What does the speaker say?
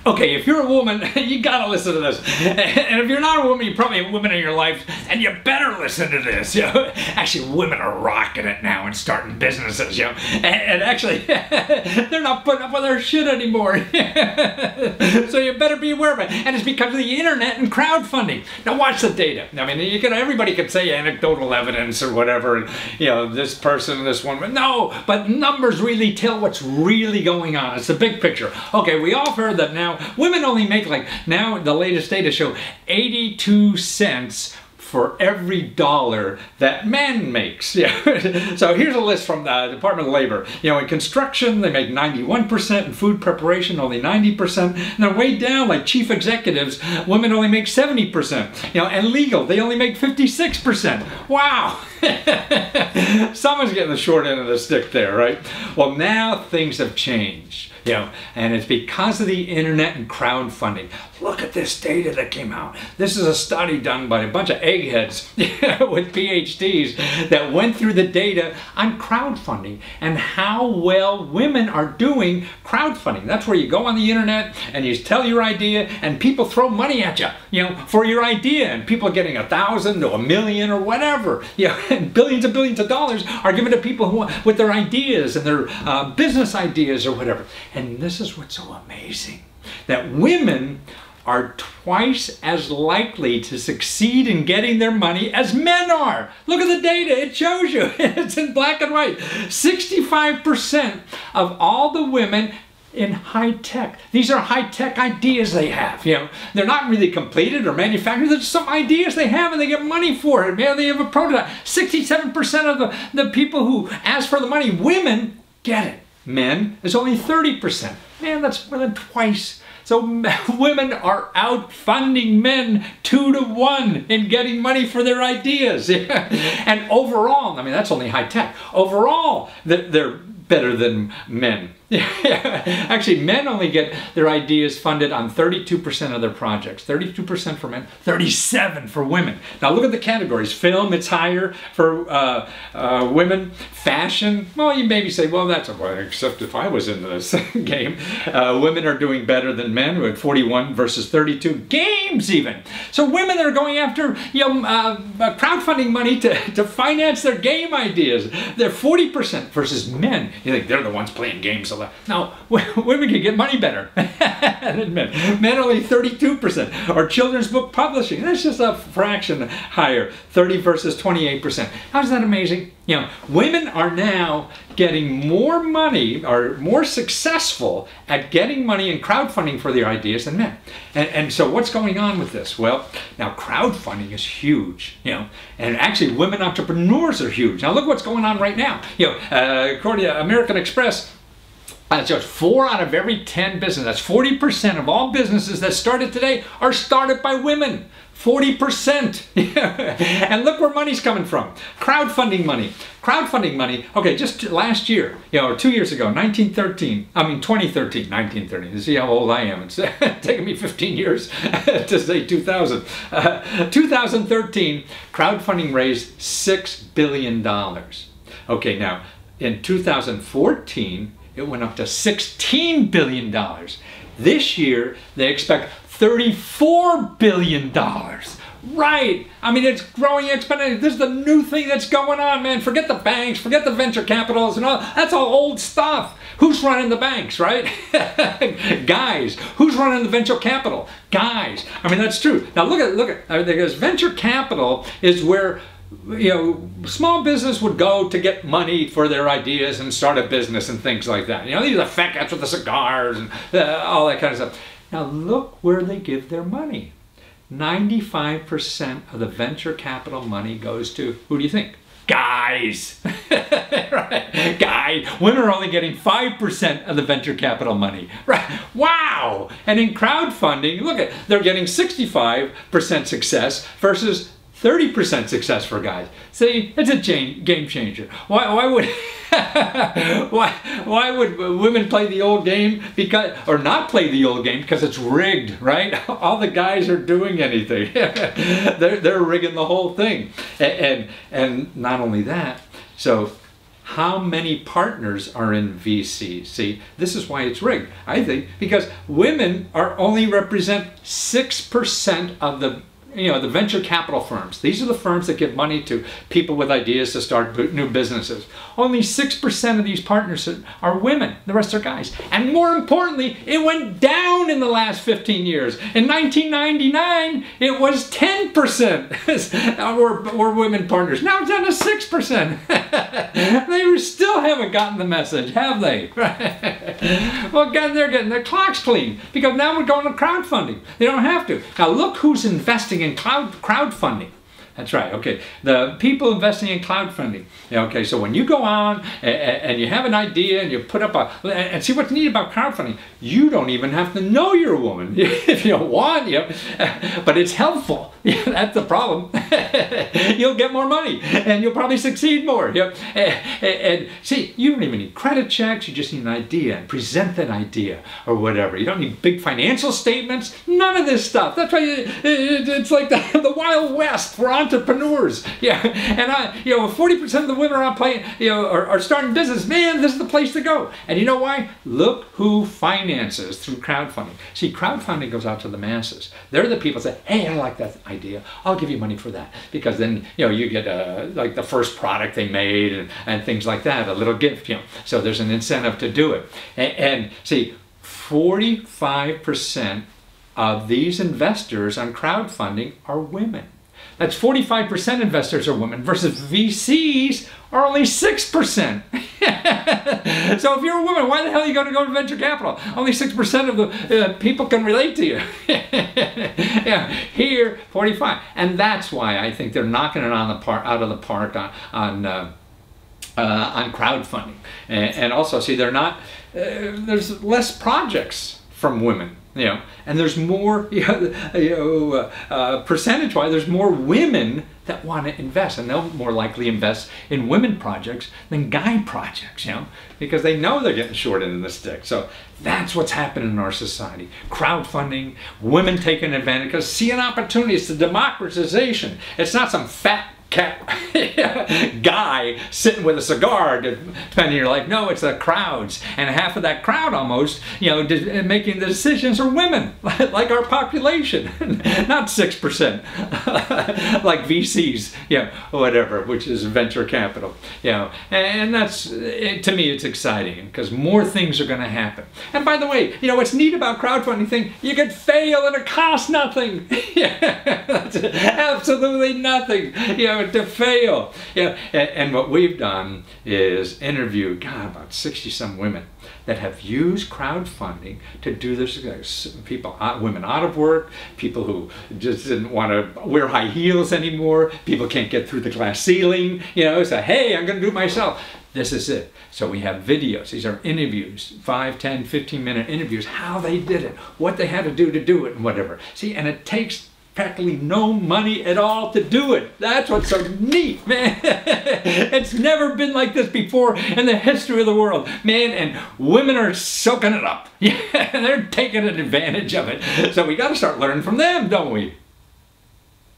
Okay, if you're a woman, you gotta listen to this. And if you're not a woman, you probably have women in your life, and you better listen to this. You know? Actually, women are rocking it now and starting businesses. You know? And actually, they're not putting up with their shit anymore. So you better be aware of it. And it's because of the internet and crowdfunding. Now watch the data. I mean, everybody can say anecdotal evidence or whatever, and, you know, this person, this one. No, but numbers really tell what's really going on. It's the big picture. Okay, we all heard that now women only make, like, now the latest data show 82 cents for every dollar that man makes. Yeah. So here's a list from the Department of Labor. You know, in construction, they make 91%, in food preparation, only 90%. And they're way down, like chief executives, women only make 70%. You know, and legal, they only make 56%. Wow. Someone's getting the short end of the stick there, right? Well, now things have changed. You know, and it's because of the internet and crowdfunding. Look at this data that came out. This is a study done by a bunch of eggheads with PhDs that went through the data on crowdfunding and how well women are doing crowdfunding. That's where you go on the internet and you tell your idea and people throw money at you, you know, for your idea, and people are getting 1,000 to 1,000,000 or whatever. You know, and billions of dollars are given to people who, with their ideas and their business ideas or whatever. And this is what's so amazing, that women are twice as likely to succeed in getting their money as men are. Look at the data, it shows you. It's in black and white. 65% of all the women in high tech. These are high tech ideas they have. You know, they're not really completed or manufactured. There's some ideas they have and they get money for it. Man, they have a prototype. 67% of the people who ask for the money, women, get it. Men is only 30%. Man, that's more than twice. So women are out funding men 2 to 1 in getting money for their ideas. And overall, I mean, that's only high tech. Overall, they're better than men. Actually, men only get their ideas funded on 32% of their projects. 32% for men, 37% for women. Now look at the categories. Film, it's higher for women. Fashion, well, you maybe say, well, that's okay, except if I was in this game. Women are doing better than men with 41 versus 32. Games even. So women are going after, you know, crowdfunding money to finance their game ideas. They're 40% versus men. You think they're the ones playing games. No, women can get money better than men. Men only 32%. Or children's book publishing, that's just a fraction higher, 30 versus 28%. How's that amazing? You know, women are now getting more money, or more successful at getting money and crowdfunding for their ideas than men. And so what's going on with this? Well, now crowdfunding is huge, you know, and actually women entrepreneurs are huge. Now look what's going on right now. You know, according to American Express, so 4 out of every 10 businesses, that's 40% of all businesses that started today are started by women. 40%. And look where money's coming from. Crowdfunding money. Crowdfunding money, okay, just last year, you know, or 2 years ago, 2013, you see how old I am. It's taken me 15 years to say 2000. 2013, crowdfunding raised $6 billion. Okay, now, in 2014, it went up to $16 billion. This year, they expect $34 billion. Right. I mean, it's growing exponentially. This is the new thing that's going on, man. Forget the banks, forget the venture capitals and all. That's all old stuff. Who's running the banks, right? Guys. Who's running the venture capital? Guys. I mean, that's true. Now look at, because venture capital is where, you know, small business would go to get money for their ideas and start a business and things like that. You know, these are the fat cats with the cigars and all that kind of stuff. Now look where they give their money. 95% of the venture capital money goes to, who do you think? Guys. Right? Guys. Women are only getting 5% of the venture capital money. Right? Wow. And in crowdfunding, look at, they're getting 65% success versus 30% success for guys. See, it's a game changer. Why would why would women play the old game or not play the old game? Because it's rigged, right? All the guys are doing anything. they're rigging the whole thing. And not only that, so how many partners are in VC. See, this is why it's rigged, I think, because women only represent 6% of the the venture capital firms. These are the firms that give money to people with ideas to start new businesses. Only 6% of these partners are women. The rest are guys. And more importantly, it went down in the last 15 years. In 1999, it was 10% were women partners. Now it's down to 6%. They still haven't gotten the message, have they? Well, again, they're getting their clocks clean because now we're going to crowdfunding. They don't have to. Now look who's investing in crowdfunding. That's right. Okay, the people investing in crowdfunding. Okay, so when you go on and you have an idea and you put up and see what's neat about crowdfunding, you don't even have to know you're a woman if you don't want, but it's helpful. That's the problem. You'll get more money and you'll probably succeed more. And see, you don't even need credit checks. You just need an idea and present that idea or whatever. You don't need big financial statements. None of this stuff. That's why it's like the Wild West for entrepreneurs. And 40% of the women are playing, are starting business. Man, this is the place to go. And you know why? Look who finances through crowdfunding. See, crowdfunding goes out to the masses. They're the people that say, hey, I like that idea. I'll give you money for that. Because then, you get like the first product they made and things like that, a little gift, So there's an incentive to do it. And see, 45% of these investors on crowdfunding are women. That's 45% investors are women versus VCs are only 6%. So if you're a woman, why the hell are you going to go to venture capital? Only 6% of the people can relate to you. Here, 45. And that's why I think they're knocking it out of the park on crowdfunding. And also, see, they're not, there's less projects from women. And there's more, percentage-wise, there's more women that want to invest, and they'll more likely invest in women projects than guy projects, because they know they're getting short end of the stick. So that's what's happening in our society. Crowdfunding, women taking advantage, because see an opportunity. It's the democratization. It's not some fat guy sitting with a cigar spending your life. No, it's the crowds, and half of that crowd almost, making the decisions are women, like our population, not 6%, like VCs, or whatever, which is venture capital, and that's to me it's exciting because more things are going to happen. And by the way, what's neat about crowdfunding thing, you could fail and it costs nothing. That's absolutely nothing. To fail. And what we've done is interview, about 60-some women that have used crowdfunding to do this. Women out of work, people who just didn't want to wear high heels anymore, people can't get through the glass ceiling, say, hey, I'm going to do it myself. This is it. So we have videos. These are interviews, 5, 10, 15-minute interviews, how they did it, what they had to do it, and whatever. See, and it takes practically no money at all to do it. That's what's so neat, man. It's never been like this before in the history of the world, man, and women are soaking it up. They're taking advantage of it. So we got to start learning from them, don't we?